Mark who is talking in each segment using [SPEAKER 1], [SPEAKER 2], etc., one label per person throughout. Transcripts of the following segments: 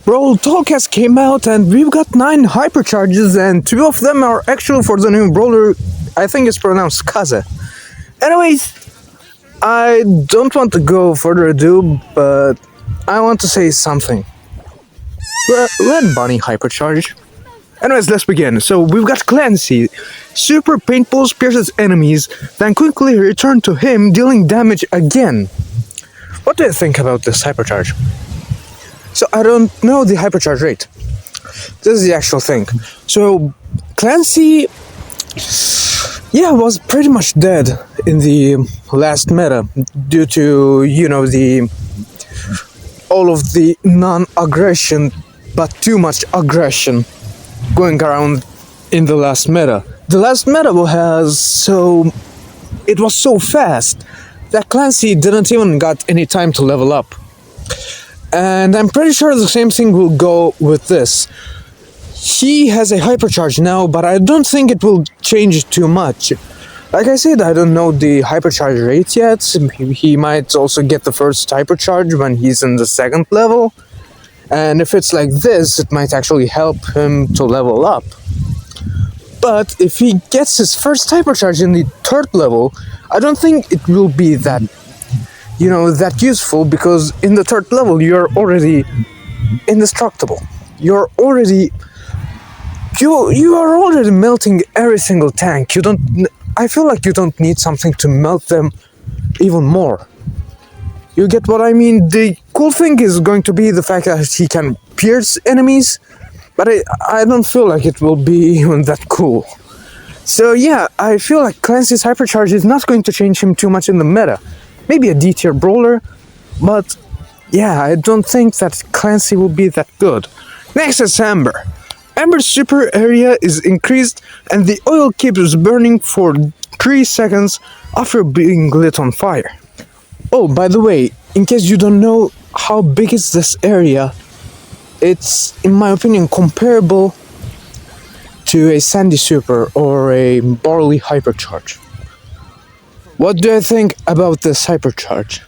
[SPEAKER 1] Bro, Talk has came out and we've got 9 hypercharges and 2 of them are actually for the new brawler. I think it's pronounced Kaze. Anyways, I don't want to go further ado, but I want to say something. Red Bunny hypercharge. Anyways, let's begin. So we've got Clancy. Super paintballs pierces enemies, then quickly return to him, dealing damage again. What do you think about this hypercharge? So I don't know the hypercharge rate. This is the actual thing. So Clancy, was pretty much dead in the last meta due to, all of the non-aggression, but too much aggression going around in the last meta. The last meta it was so fast that Clancy didn't even got any time to level up. And I'm pretty sure the same thing will go with this. He has a hypercharge now, but I don't think it will change too much. Like I said, I don't know the hypercharge rate yet. He might also get the first hypercharge when he's in the 2nd level. And if it's like this, it might actually help him to level up. But if he gets his first hypercharge in the 3rd level, I don't think it will be that useful, because in the 3rd level you're already indestructible. You are already melting every single tank. I feel like you don't need something to melt them even more. You get what I mean? The cool thing is going to be the fact that he can pierce enemies, but I don't feel like it will be even that cool. So yeah, I feel like Clancy's hypercharge is not going to change him too much in the meta. Maybe a D tier brawler, but yeah, I don't think that Clancy will be that good. Next is Amber. Amber's super area is increased and the oil keeps burning for 3 seconds after being lit on fire. Oh, by the way, in case you don't know how big is this area, it's, in my opinion, comparable to a Sandy Super or a Barley hypercharge. What do I think about this hypercharge?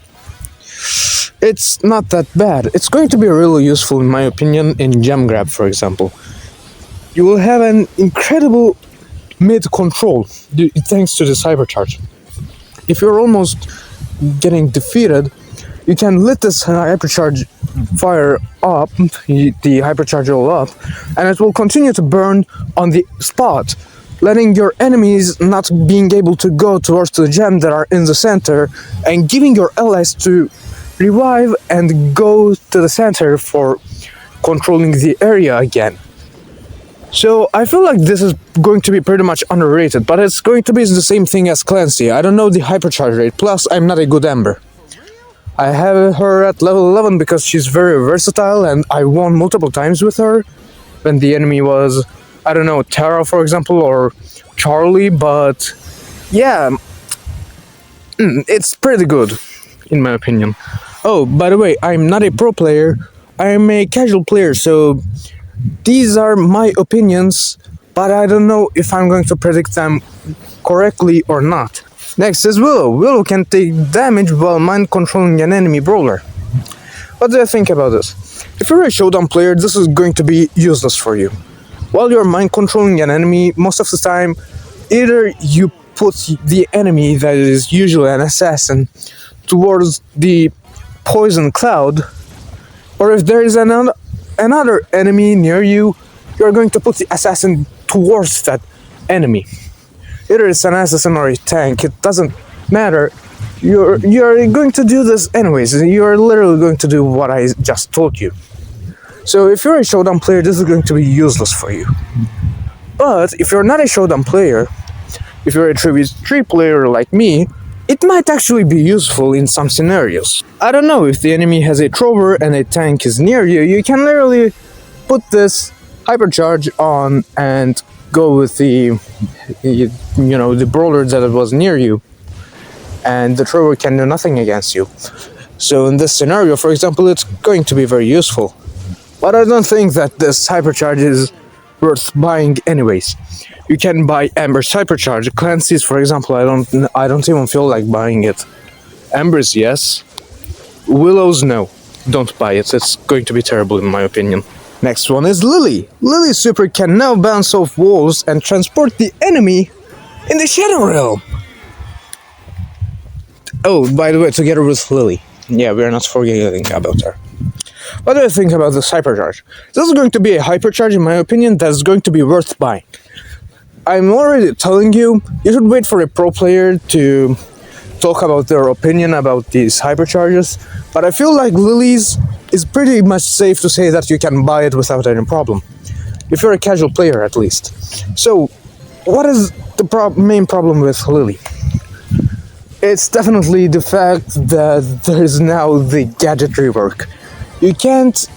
[SPEAKER 1] It's not that bad. It's going to be really useful, in my opinion, in Gem Grab, for example. You will have an incredible mid control thanks to this hypercharge. If you're almost getting defeated, you can let this hypercharge fire up, the hypercharge all up, and it will continue to burn on the spot, letting your enemies not being able to go towards the gem that are in the center, and giving your allies to revive and go to the center for controlling the area again. So I feel like this is going to be pretty much underrated, but it's going to be the same thing as Clancy. I don't know the hypercharge rate, plus I'm not a good Amber. I have her at level 11 because she's very versatile and I won multiple times with her when the enemy was, I don't know, Tara for example, or Charlie, but yeah, it's pretty good in my opinion. Oh, by the way, I'm not a pro player, I'm a casual player, so these are my opinions, but I don't know if I'm going to predict them correctly or not. Next is Willow. Willow can take damage while mind controlling an enemy brawler. What do you think about this? If you're a showdown player, this is going to be useless for you. While you're mind controlling an enemy, most of the time, either you put the enemy, that is usually an assassin, towards the poison cloud, or if there is another enemy near you, you're going to put the assassin towards that enemy. Either it's an assassin or a tank, it doesn't matter. You're going to do this anyways. You're literally going to do what I just told you. So if you're a showdown player, this is going to be useless for you. But if you're not a showdown player, if you're a 3v3 player like me, it might actually be useful in some scenarios. I don't know, if the enemy has a thrower and a tank is near you, you can literally put this hypercharge on and go with the brawler that was near you, and the thrower can do nothing against you. So in this scenario, for example, it's going to be very useful. But I don't think that this hypercharge is worth buying anyways. You can buy Amber's hypercharge. Clancy's, for example, I don't even feel like buying it. Amber's, yes. Willow's, no. don't buy it. It's going to be terrible in my opinion. Next one is Lily. Lily's super can now bounce off walls and transport the enemy in the Shadow Realm. Oh, by the way, together with Lily. Yeah, we're not forgetting about her. What do you think about this hypercharge? This is going to be a hypercharge, in my opinion, that's going to be worth buying. I'm already telling you, you should wait for a pro player to talk about their opinion about these hypercharges, but I feel like Lily's is pretty much safe to say that you can buy it without any problem. If you're a casual player, at least. So, what is the main problem with Lily? It's definitely the fact that there is now the gadget rework. You can't,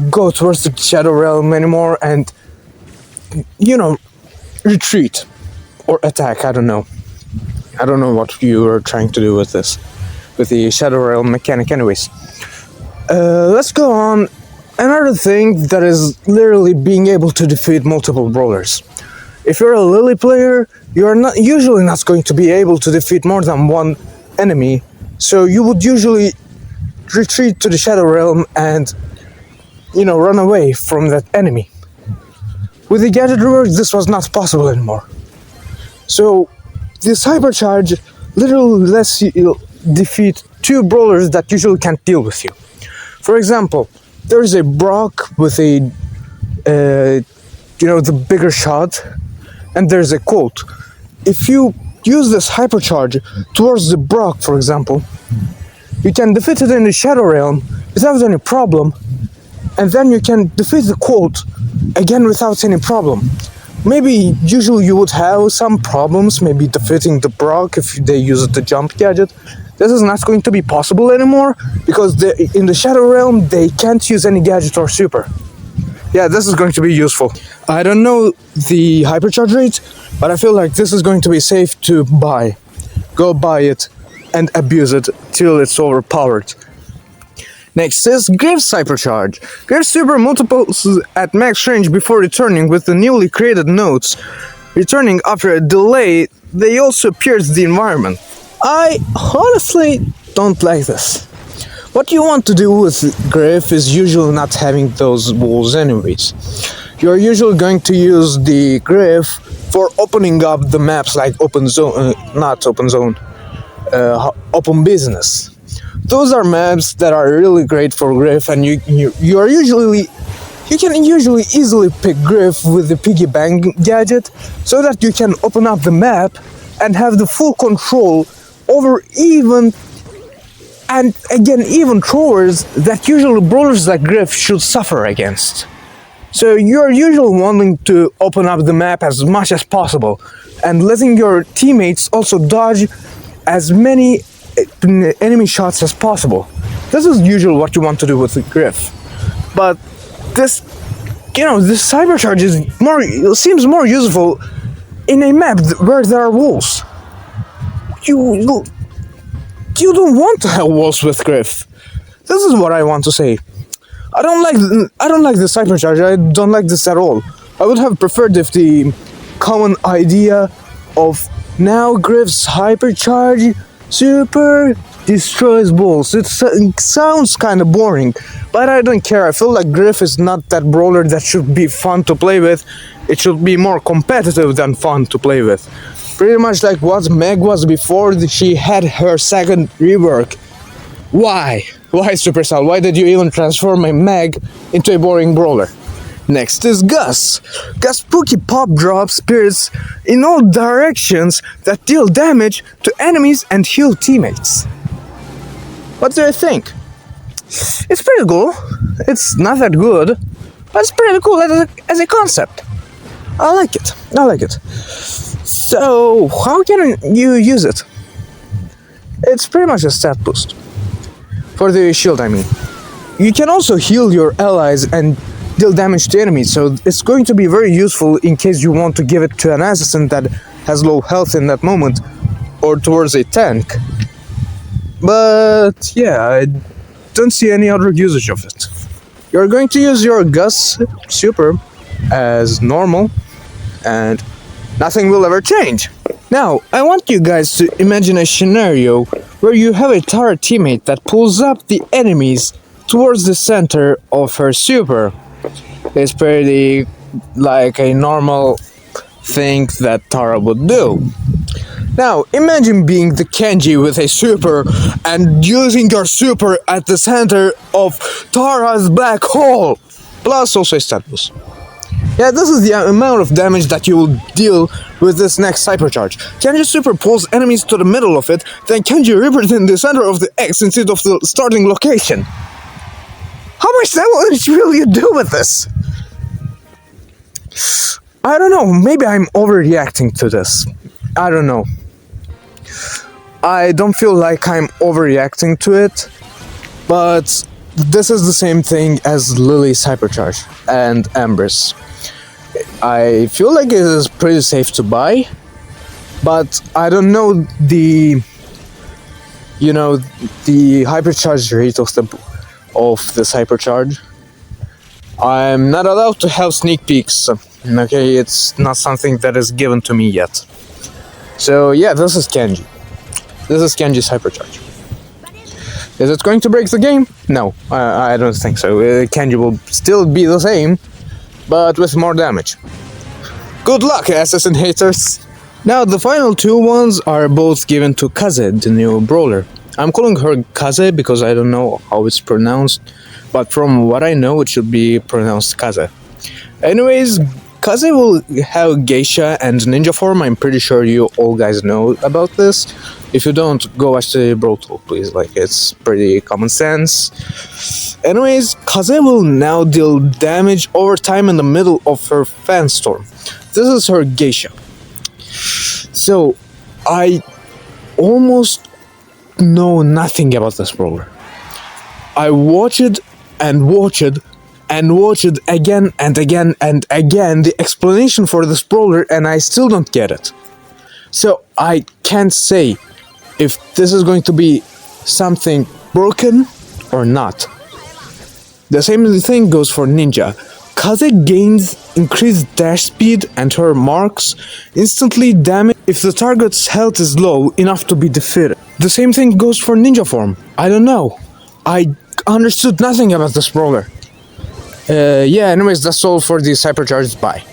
[SPEAKER 1] go towards the Shadow Realm anymore and, retreat or attack. I don't know what you are trying to do with this, with the Shadow Realm mechanic anyways. Let's go on. Another thing that is literally being able to defeat multiple brawlers. If you're a Lily player, you are usually not going to be able to defeat more than one enemy, so you would usually retreat to the Shadow Realm and, run away from that enemy. With the gadget rework, this was not possible anymore. So, this hypercharge literally lets you defeat two brawlers that usually can't deal with you. For example, there is a Brock with the bigger shot, and there's a Colt. If you use this hypercharge towards the Brock, for example, you can defeat it in the Shadow Realm without any problem, and then you can defeat the Colt again without any problem. Maybe usually you would have some problems, maybe defeating the Brock if they use the jump gadget. This is not going to be possible anymore, because in the Shadow Realm they can't use any gadget or super. Yeah, this is going to be useful. I don't know the hypercharge rate, but I feel like this is going to be safe to buy. Go buy it and abuse it till it's overpowered. Next is Griff's hypercharge. Griff's super multiples at max range before returning with the newly created nodes. Returning after a delay, they also pierce the environment. I honestly don't like this. What you want to do with Griff is usually not having those walls anyways. You're usually going to use the Griff for opening up the maps like open business. Those are maps that are really great for Griff, and you can usually easily pick Griff with the piggy bank gadget so that you can open up the map and have the full control over even throwers that usually brawlers like Griff should suffer against. So you're usually wanting to open up the map as much as possible and letting your teammates also dodge as many enemy shots as possible. This is usually what you want to do with the Griff. But this cybercharge seems more useful in a map where there are walls. You don't want to have walls with Griff. This is what I want to say. I don't like the hypercharge. I don't like this at all. I would have preferred if the common idea of now Griff's hypercharge super destroys walls. It sounds kind of boring, but I don't care. I feel like Griff is not that brawler that should be fun to play with. It should be more competitive than fun to play with. Pretty much like what Meg was before she had her second rework. Why? Why, Supercell? Why did you even transform a Meg into a boring brawler? Next is Gus. Gus' spooky pop drop spirits in all directions that deal damage to enemies and heal teammates. What do you think? It's pretty cool. It's not that good, but it's pretty cool as a concept. I like it. So, how can you use it? It's pretty much a stat boost. For the shield, I mean. You can also heal your allies and deal damage to enemies, so it's going to be very useful in case you want to give it to an assassin that has low health in that moment, or towards a tank. But yeah, I don't see any other usage of it. You're going to use your Gus super as normal, and nothing will ever change. Now, I want you guys to imagine a scenario where you have a Tara teammate that pulls up the enemies towards the center of her super. It's pretty like a normal thing that Tara would do. Now, imagine being the Kenji with a super and using your super at the center of Tara's black hole, plus also a status. Yeah, this is the amount of damage that you will deal with this next hypercharge. Kenji's super pulls enemies to the middle of it, then Kenji rippers in the center of the X instead of the starting location. How much damage will you do with this? I don't know, maybe I'm overreacting to this. I don't know. I don't feel like I'm overreacting to it, but this is the same thing as Lily's hypercharge and Amber's. I feel like it is pretty safe to buy, but I don't know the hypercharge rate of this hypercharge. I'm not allowed to have sneak peeks. Okay, it's not something that is given to me yet. So yeah, this is Kenji. This is Kenji's hypercharge. Is it going to break the game? No, I don't think so. Kenji will still be the same, but with more damage. Good luck, assassin haters! Now, the final two ones are both given to Kaze, the new brawler. I'm calling her Kaze because I don't know how it's pronounced, but from what I know, it should be pronounced Kaze. Anyways, Kaze will have Geisha and Ninja form. I'm pretty sure you all guys know about this. If you don't, go watch the Brawl Talk, please. Like, it's pretty common sense. Anyways, Kaze will now deal damage over time in the middle of her fan storm. This is her Geisha. So, I almost know nothing about this brawler. I watched and watched and watched again and again and again the explanation for this brawler, and I still don't get it. So I can't say if this is going to be something broken or not. The same thing goes for Ninja. Kaze gains increased dash speed and her marks instantly damage if the target's health is low enough to be defeated. The same thing goes for Ninja form. I don't know. I understood nothing about this brawler. Yeah, anyways, that's all for these hypercharges. Bye.